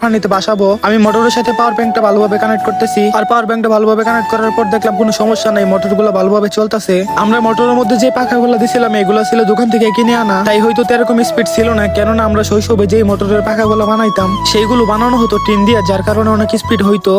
পানিতে বাসাবো। আমি মোটরের সাথে পাওয়ার ব্যাংকটা ভালোভাবে কানেক্ট করতেছি, আর পাওয়ার ব্যাংকটা ভালোভাবে কানেক্ট করার পর দেখলাম কোনো সমস্যা নাই, মোটরগুলো ভালোভাবে চলতেছে। আমরা মোটরের মধ্যে যে পাখাগুলো দিছিলাম এগুলো ছিল দোকান থেকে কিনে আনা, তাই হয়তো এরকম স্পিড ছিল না, কেননা আমরা শৈশবে যেই মোটরের পাখাগুলো বানাইতাম সেইগুলো বানানো হতো টিন দিয়ে, যার কারণে অনেক স্পিড হইতো।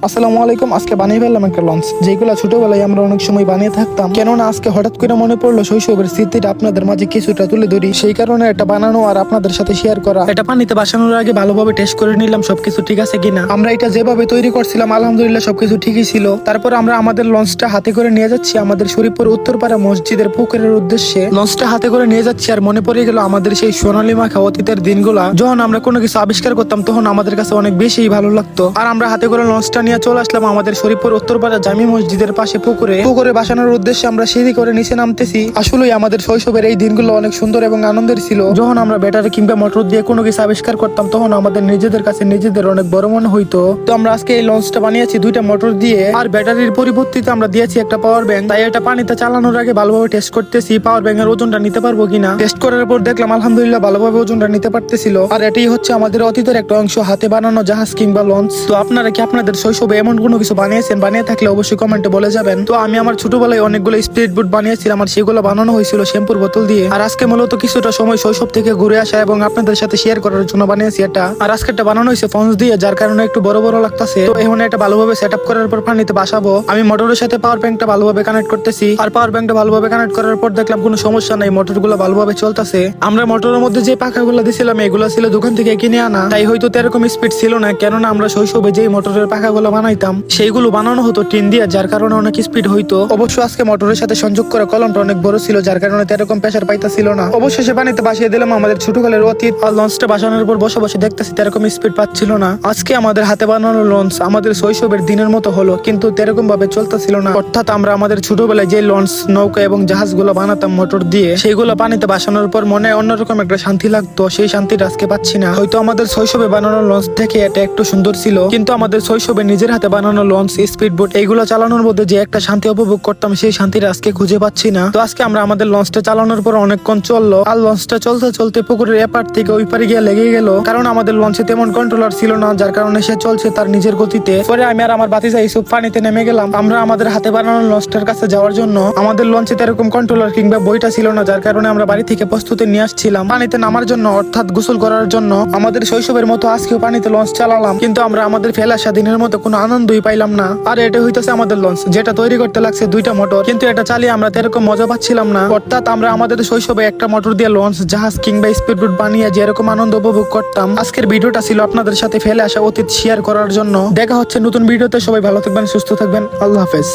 আসসালামু আলাইকুম। আজকে বানিয়ে ফেললাম একটা লঞ্চ, যেগুলো ছোটবেলায় আমরা অনেক সময় বানিয়ে থাকতাম। কেননা আজকে হঠাৎ করে মনে পড়লো শৈশবের স্মৃতিটা আপনাদের মাঝে কিছুটা তুলে ধরি, সেই কারণে এটা বানানো আর আপনাদের সাথে শেয়ার করা। এটা পানিতে বাসানোর আগে ভালোভাবে টেস্ট করে নিলাম সবকিছু ঠিক আছে কিনা। আমরা এটা যেভাবে তৈরি করছিলাম আলহামদুলিল্লাহ সবকিছু ঠিকই ছিল। তারপর আমরা আমাদের লঞ্চটা হাতে করে নিয়ে যাচ্ছি আমাদের শরীফপুর উত্তরপাড়া মসজিদের পুকুরের উদ্দেশ্যে। লঞ্চটা হাতে করে নিয়ে যাচ্ছি, আর মনে পড়ে গেল আমাদের সেই সোনালী মাখা অতীতের দিনগুলা, যখন আমরা কোনো কিছু আবিষ্কার করতাম তখন আমাদের কাছে অনেক বেশি ভালো লাগতো। আর আমরা হাতে করে লঞ্চটা নিয়ে চলে আসলাম আমাদের শরীফপুর উত্তরপাড়া জামি মসজিদের পাশে পুকুরে বাসানোর উদ্দেশ্যে আমরা সিঁড়ি করে নিচে নামতেছি। আসলেই আমাদের শৈশবের এই দিনগুলো অনেক সুন্দর এবং আনন্দের ছিল। যখন আমরা ব্যাটারি কিংবা মোটর দিয়ে কোনো কিছু আবিষ্কার করতাম তখন আমাদের নিজেদের কাছে নিজেদের অনেক বড় মনে হইতো। তো আমরা আজকে এই লঞ্চটা বানিয়েছি দুইটা মোটর দিয়ে, আর ব্যাটারির পরিবর্তিতে আমরা দিয়েছি একটা পাওয়ার ব্যাংক। তাই এটা পানিতে চালানোর আগে ভালোভাবে টেস্ট করতেছি পাওয়ার ব্যাংকের ওজনটা নিতে পারবো কিনা। টেস্ট করার পর দেখলাম আলহামদুলিল্লাহ ভালোভাবে ওজনটা নিতে পারতেছিল। আর এটাই হচ্ছে আমাদের অতীতের একটা অংশ, হাতে বানানো জাহাজ কিংবা লঞ্চ। তো আপনারা কি আপনাদের শৈশবে এমন কোনো কিছু বানিয়েছেন? বানিয়ে থাকলে অবশ্যই কমেন্টে বলে যাবেন। তো আমি আমার ছোটবেলায় অনেকগুলো স্পিড বোট বানিয়েছিলাম, আর সেগুলো বানানো হয়েছিল শ্যাম্পুর বোতল দিয়ে। আর আজকে মূলত কিছুটা সময় শৈশব থেকে ঘুরে আসা এবং আপনাদের সাথে শেয়ার করার জন্য বানিয়েছি এটা। আর আজকেরটা বানানো হয়েছে ফোনস দিয়ে, যার কারণে একটু বড় বড় লাগতেছে। তো এখন এটা ভালোভাবে সেট আপ করার পর পানিতে বাসাবো। আমি মোটরের সাথে পাওয়ার ব্যাংকটা ভালোভাবে কানেক্ট করতেছি, আর পাওয়ার ব্যাংকটা ভালোভাবে কানেক্ট করার পর দেখলাম কোনো সমস্যা নাই, মোটরগুলো ভালোভাবে চলতেছে। আমরা মোটরের মধ্যে যে পাখাগুলো দিছিলাম এগুলো ছিল দোকান থেকে কিনে আনা, তাই হয়তো এরকম স্পিড ছিল না, কেননা আমরা শৈশবে যেই মোটরের পাখাগুলো বানাইতাম সেইগুলো বানানো হতো টিন দিয়ে, যার কারণে অনেক স্পিড হইতো। অবশ্য আজকে মোটরের সাথে সংযোগ করা কলমটা অনেক বড় ছিল, যার কারণে এরকম প্রেসার পাইতাছিল না। অবশেষে পানিতে বাসিয়ে দিলাম আমাদের ছোটকালের অতীত। আর লঞ্চটা বাসানোর পর বসে বসে দেখতেছি এরকম স্পিড পাচ্ছিল না। আজকে আমাদের হাতে বানানো লঞ্চ আমাদের শৈশবের দিনের মতো হলো, কিন্তু এরকম ভাবে চলতেছিল না। অর্থাৎ আমরা আমাদের ছোটবেলায় যে লঞ্চ, নৌকা এবং জাহাজগুলো বানাতাম মোটর দিয়ে, সেইগুলো পানিতে বাসানোর পর মনে অন্যরকম একটা শান্তি লাগতো, সেই শান্তিটা আজকে পাচ্ছি না। হয়তো আমাদের শৈশবে বানানো লঞ্চ থেকে এটা একটু সুন্দর ছিল, কিন্তু আমাদের শৈশবে নিজের হাতে বানানো লঞ্চ, স্পিড বোট এইগুলো চালানোর মধ্যে যে একটা শান্তি উপভোগ করতাম সেই শান্তিটা আজকে খুঁজে পাচ্ছি না। তো আজকে আমরা আমাদের লঞ্চটা চালানোর পর অনেকক্ষণ চললো, আর লঞ্চটা চলতে চলতে পুকুরের এপার থেকে ওই পারে গিয়ে লেগে গেল, কারণ আমাদের লঞ্চে তেমন কন্ট্রোলার ছিল না, যার কারণে সে চলছে তার নিজের গতিতে। পরে আমি আর আমার ভাতিজা ইসুফ পানিতে নেমে গেলাম আমরা আমাদের হাতে বানানো লঞ্চটার কাছে যাওয়ার জন্য। আমাদের লঞ্চে এরকম কন্ট্রোলার কিংবা বইটা ছিল না, যার কারণে আমরা বাড়ি থেকে প্রস্তুতি নিয়ে আসছিলাম পানিতে নামার জন্য, অর্থাৎ গোসল করার জন্য। আমাদের শৈশবের মতো আজকেও পানিতে লঞ্চ চালালাম, কিন্তু আমরা আমাদের ফেলাসা দিনের মতো কোনো আনন্দই পাইলাম না। আর এটা হইতেছে আমাদের লঞ্চ, যেটা তৈরি করতে লাগছে দুইটা মোটর, কিন্তু এটা চালিয়ে আমরা এরকম মজা পাচ্ছিলাম না। অর্থাৎ আমরা আমাদের শৈশবে একটা মোটর দিয়ে লঞ্চ, জাহাজ কিংবা স্পিডবোট বানিয়ে যেরকম আনন্দ উপভোগ করতাম। আজকের ভিডিওটা ছিল আপনাদের সাথে ফেলে আসা অতীত শেয়ার করার জন্য। দেখা হচ্ছে নতুন ভিডিওতে। সবাই ভালো থাকবেন, সুস্থ থাকবেন, আল্লাহ হাফেজ।